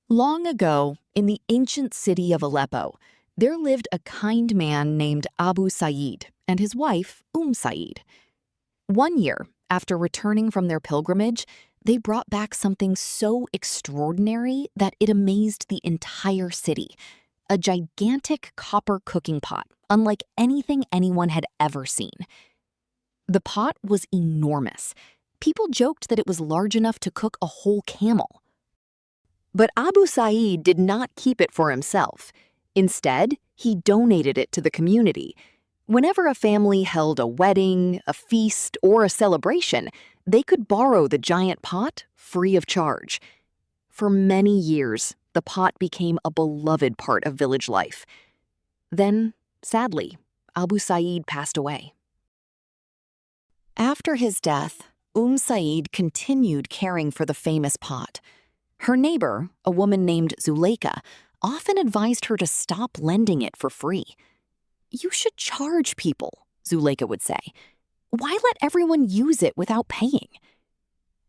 Long ago, in the ancient city of Aleppo, there lived a kind man named Abu Sa'id and his wife, Sa'id. One year, after returning from their pilgrimage, they brought back something so extraordinary that it amazed the entire city. A gigantic copper cooking pot, unlike anything anyone had ever seen. The pot was enormous. People joked that it was large enough to cook a whole camel. But Abu Sa'id did not keep it for himself. Instead, he donated it to the community. Whenever a family held a wedding, a feast, or a celebration, they could borrow the giant pot free of charge. For many years, the pot became a beloved part of village life. Then, sadly, Abu Sa'id passed away. After his death, Sa'id continued caring for the famous pot. Her neighbor, a woman named Zuleika, often advised her to stop lending it for free. "You should charge people," Zuleika would say. "Why let everyone use it without paying?"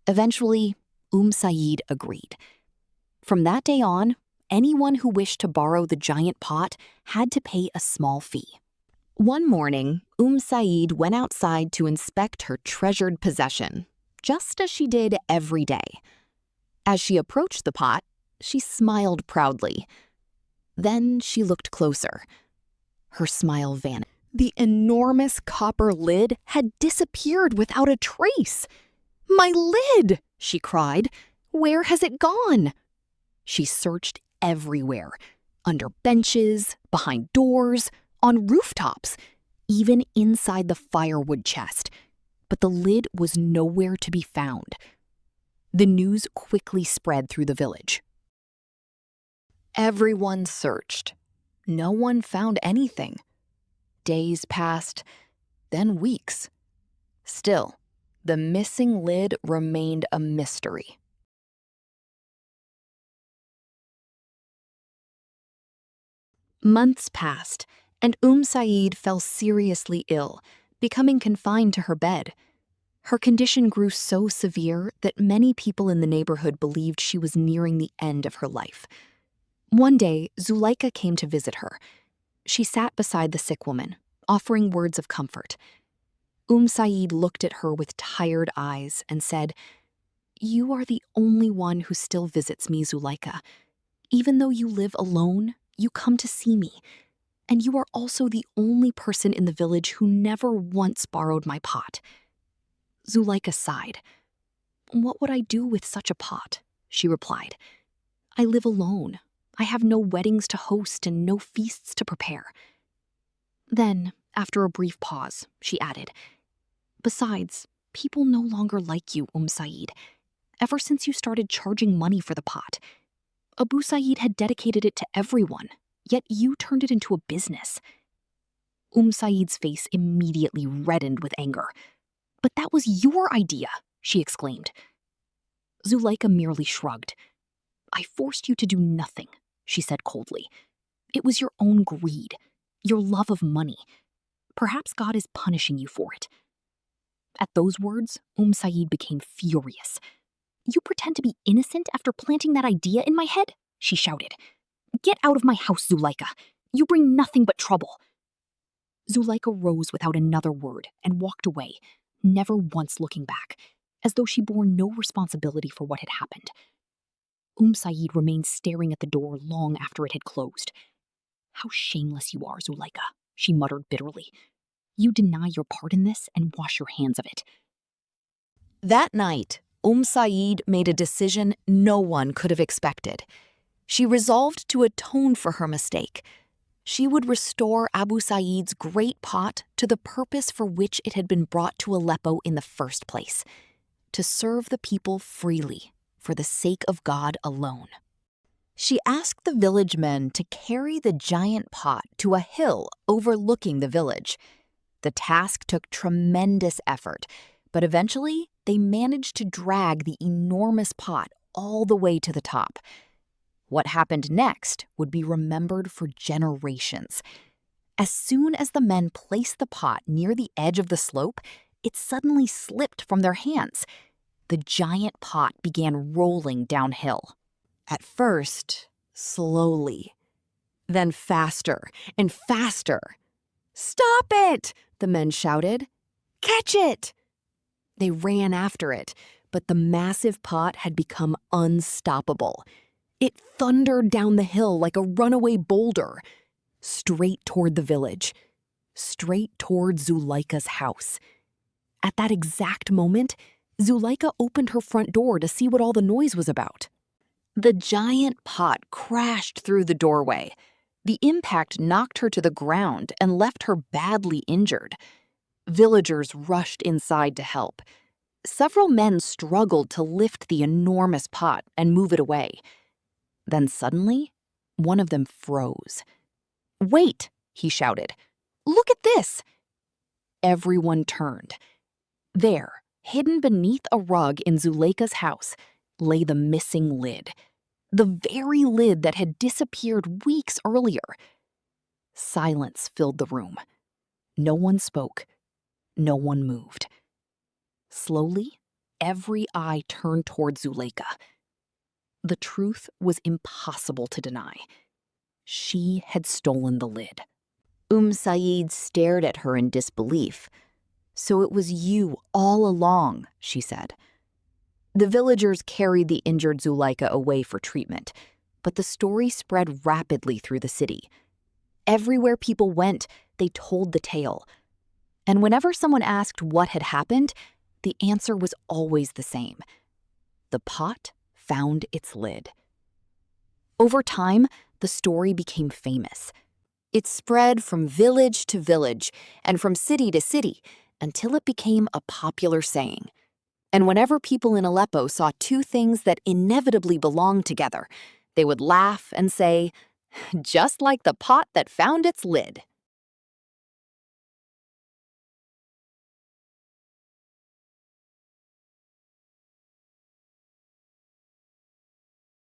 Eventually, Sa'id agreed. From that day on, anyone who wished to borrow the giant pot had to pay a small fee. One morning, Sa'id went outside to inspect her treasured possession, just as she did every day. As she approached the pot, she smiled proudly. Then she looked closer. Her smile vanished. The enormous copper lid had disappeared without a trace. "My lid!" she cried. "Where has it gone?" She searched everywhere, under benches, behind doors, on rooftops, even inside the firewood chest. But the lid was nowhere to be found. The news quickly spread through the village. Everyone searched. No one found anything. Days passed, then weeks. Still, the missing lid remained a mystery. Months passed, and Sa'id fell seriously ill, becoming confined to her bed. Her condition grew so severe that many people in the neighborhood believed she was nearing the end of her life. One day, Zuleika came to visit her. She sat beside the sick woman, offering words of comfort. Sa'id looked at her with tired eyes and said, "You are the only one who still visits me, Zuleika. Even though you live alone, you come to see me. And you are also the only person in the village who never once borrowed my pot." Zuleika sighed. "What would I do with such a pot?" she replied. "I live alone. I have no weddings to host and no feasts to prepare." Then, after a brief pause, she added, "Besides, people no longer like you, Sa'id. Ever since you started charging money for the pot. Abu Sa'id had dedicated it to everyone, yet you turned it into a business." Sa'id's face immediately reddened with anger. "But that was your idea," she exclaimed. Zuleika merely shrugged. "I forced you to do nothing," she said coldly. "It was your own greed, your love of money. Perhaps God is punishing you for it." At those words, Sa'id became furious. "You pretend to be innocent after planting that idea in my head?" she shouted. "Get out of my house, Zuleika. You bring nothing but trouble." Zuleika rose without another word and walked away, never once looking back, as though she bore no responsibility for what had happened. Sa'id remained staring at the door long after it had closed. "How shameless you are, Zuleika," she muttered bitterly. "You deny your part in this and wash your hands of it." That night, Sa'id made a decision no one could have expected. She resolved to atone for her mistake. She would restore Abu Sa'id's great pot to the purpose for which it had been brought to Aleppo in the first place, to serve the people freely, for the sake of God alone. She asked the village men to carry the giant pot to a hill overlooking the village. The task took tremendous effort, but eventually they managed to drag the enormous pot all the way to the top. What happened next would be remembered for generations. As soon as the men placed the pot near the edge of the slope, it suddenly slipped from their hands. The giant pot began rolling downhill. At first, slowly, then faster and faster. "Stop it!" the men shouted. "Catch it!" They ran after it, but the massive pot had become unstoppable. It thundered down the hill like a runaway boulder, straight toward the village, straight toward Zuleika's house. At that exact moment, Zuleika opened her front door to see what all the noise was about. The giant pot crashed through the doorway. The impact knocked her to the ground and left her badly injured. Villagers rushed inside to help. Several men struggled to lift the enormous pot and move it away. Then suddenly, one of them froze. "Wait!" he shouted. "Look at this!" Everyone turned. There, hidden beneath a rug in Zuleika's house, lay the missing lid. The very lid that had disappeared weeks earlier. Silence filled the room. No one spoke. No one moved. Slowly, every eye turned toward Zuleika. The truth was impossible to deny. She had stolen the lid. Saeed stared at her in disbelief. "So it was you all along," she said. The villagers carried the injured Zuleika away for treatment, but the story spread rapidly through the city. Everywhere people went, they told the tale. And whenever someone asked what had happened, the answer was always the same. The pot found its lid. Over time, the story became famous. It spread from village to village and from city to city until it became a popular saying. And whenever people in Aleppo saw two things that inevitably belonged together, they would laugh and say, "Just like the pot that found its lid."